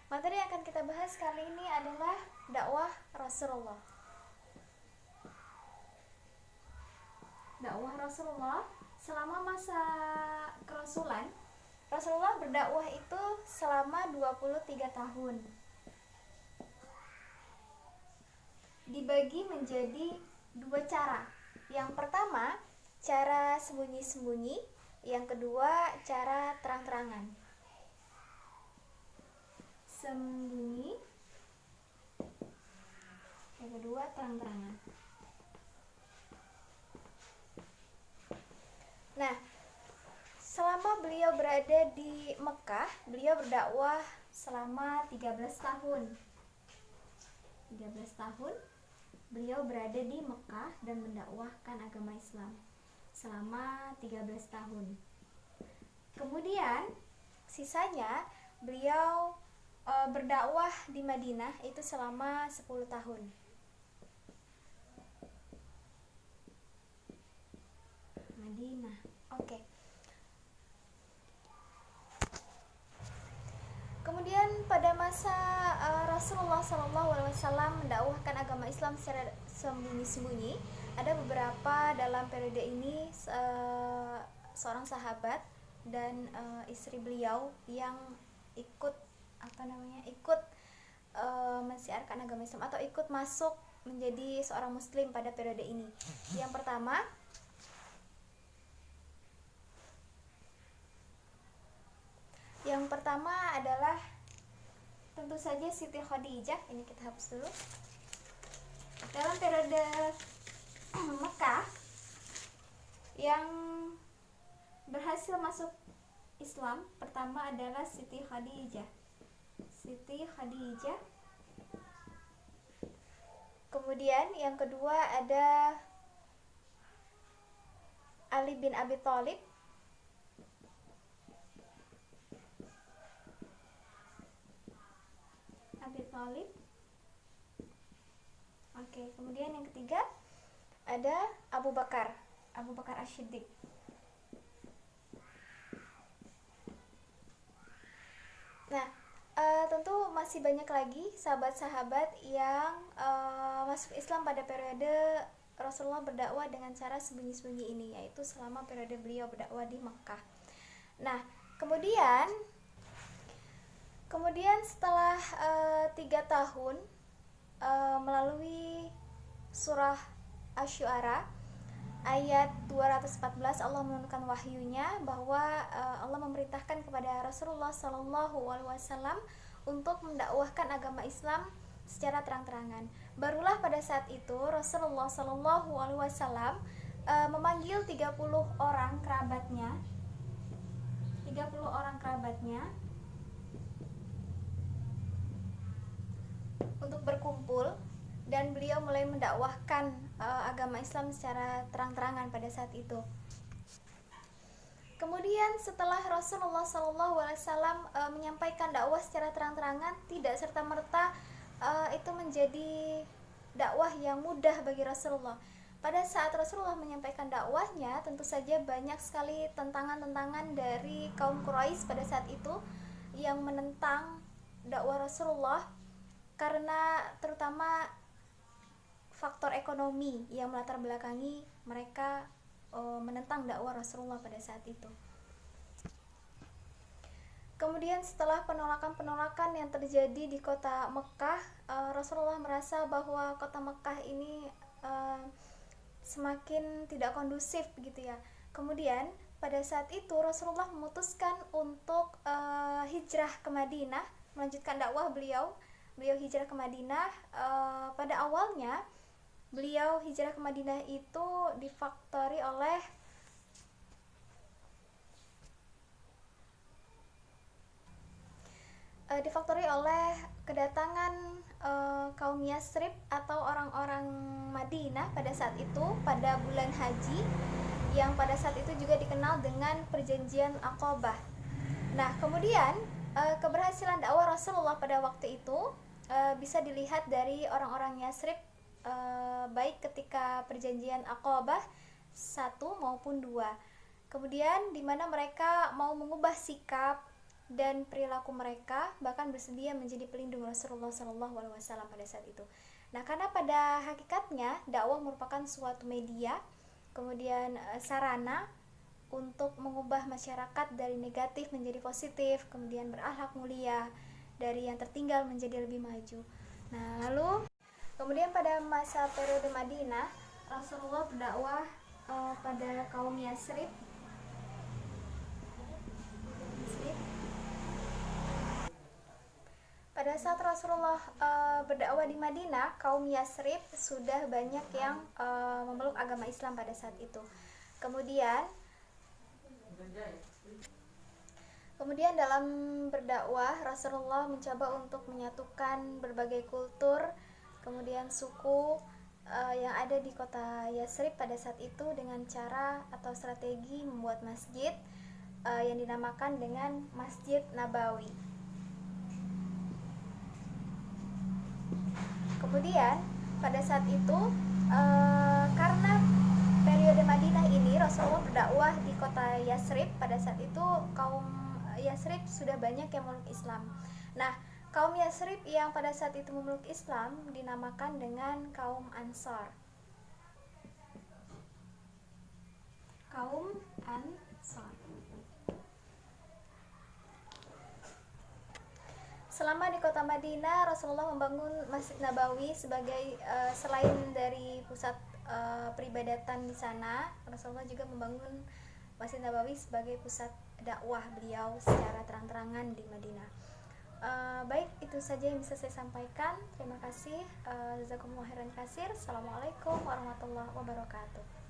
Materi yang akan kita bahas kali ini adalah dakwah Rasulullah. Dakwah Rasulullah selama masa kerasulan, Rasulullah berdakwah itu selama 23 tahun. Dibagi menjadi dua cara. Yang pertama, cara sembunyi-sembunyi. Yang kedua, cara terang-terangan. Sembunyi. Yang kedua, terang-terangan. Nah, selama beliau berada di Mekah, beliau berdakwah selama 13 tahun. 13 tahun beliau berada di Mekah dan mendakwahkan agama Islam selama 13 tahun. Kemudian sisanya beliau berdakwah di Madinah itu selama 10 tahun. Madinah. Oke. Kemudian pada masa Rasulullah SAW mendakwahkan agama Islam secara sembunyi-sembunyi, ada beberapa dalam periode ini seorang sahabat dan istri beliau yang ikut mensiarkan agama Islam atau ikut masuk menjadi seorang muslim pada periode ini. Yang pertama adalah tentu saja Siti Khadijah. Ini kita hapus dulu. Dalam periode Mekah yang berhasil masuk Islam pertama adalah Siti Khadijah. Kemudian yang kedua ada Ali bin Abi Thalib. Oke, kemudian yang ketiga ada Abu Bakar Asy-Siddiq. Nah, tentu masih banyak lagi sahabat-sahabat yang masuk Islam pada periode Rasulullah berdakwah dengan cara sembunyi-sembunyi ini, yaitu selama periode beliau berdakwah di Makkah. Nah, kemudian setelah 3 tahun melalui surah Asy-Syu'ara ayat 214 Allah menurunkan wahyunya bahwa Allah memerintahkan kepada Rasulullah SAW untuk mendakwahkan agama Islam secara terang-terangan. Barulah pada saat itu Rasulullah SAW memanggil 30 orang kerabatnya untuk berkumpul, dan beliau mulai mendakwahkan agama Islam secara terang-terangan pada saat itu. Kemudian setelah Rasulullah SAW menyampaikan dakwah secara terang-terangan, tidak serta-merta itu menjadi dakwah yang mudah bagi Rasulullah. Pada saat Rasulullah menyampaikan dakwahnya, tentu saja banyak sekali tantangan-tantangan dari kaum Quraisy pada saat itu yang menentang dakwah Rasulullah, karena terutama faktor ekonomi yang melatar belakangi mereka menentang dakwah Rasulullah pada saat itu. Kemudian setelah penolakan-penolakan yang terjadi di kota Mekah, Rasulullah merasa bahwa kota Mekah ini semakin tidak kondusif begitu ya. Kemudian pada saat itu Rasulullah memutuskan untuk hijrah ke Madinah, melanjutkan dakwah beliau hijrah ke Madinah. Pada awalnya beliau hijrah ke Madinah itu difaktori oleh kedatangan kaum Yasrib atau orang-orang Madinah pada saat itu pada bulan haji, yang pada saat itu juga dikenal dengan perjanjian Aqabah. Nah, kemudian keberhasilan dakwah Rasulullah pada waktu itu bisa dilihat dari orang-orang Yasrib, baik ketika perjanjian Aqabah 1 maupun 2. Kemudian di mana mereka mau mengubah sikap dan perilaku mereka, bahkan bersedia menjadi pelindung Rasulullah SAW pada saat itu. Nah, karena pada hakikatnya dakwah merupakan suatu media, kemudian sarana untuk mengubah masyarakat dari negatif menjadi positif, kemudian berakhlak mulia, dari yang tertinggal menjadi lebih maju. Nah, lalu kemudian pada masa periode Madinah, Rasulullah berdakwah pada kaum Yasrib. Pada saat Rasulullah berdakwah di Madinah, kaum Yasrib sudah banyak yang memeluk agama Islam pada saat itu. Kemudian dalam berdakwah, Rasulullah mencoba untuk menyatukan berbagai kultur, kemudian suku yang ada di kota Yasrib pada saat itu dengan cara atau strategi membuat masjid yang dinamakan dengan Masjid Nabawi. Kemudian pada saat itu karena periode Madinah ini Rasulullah berdakwah di kota Yasrib, pada saat itu kaum Yasrib sudah banyak yang memeluk Islam. Nah, kaum Yasrib yang pada saat itu memeluk Islam dinamakan dengan kaum Ansar. Kaum Ansar. Selama di kota Madinah, Rasulullah membangun Masjid Nabawi sebagai selain dari pusat peribadatan di sana, Rasulullah juga membangun Masjid Nabawi sebagai pusat dakwah beliau secara terang-terangan di Madinah. Baik, itu saja yang bisa saya sampaikan. Terima kasih. Jazakumullah khairan katsir. Assalamualaikum warahmatullahi wabarakatuh.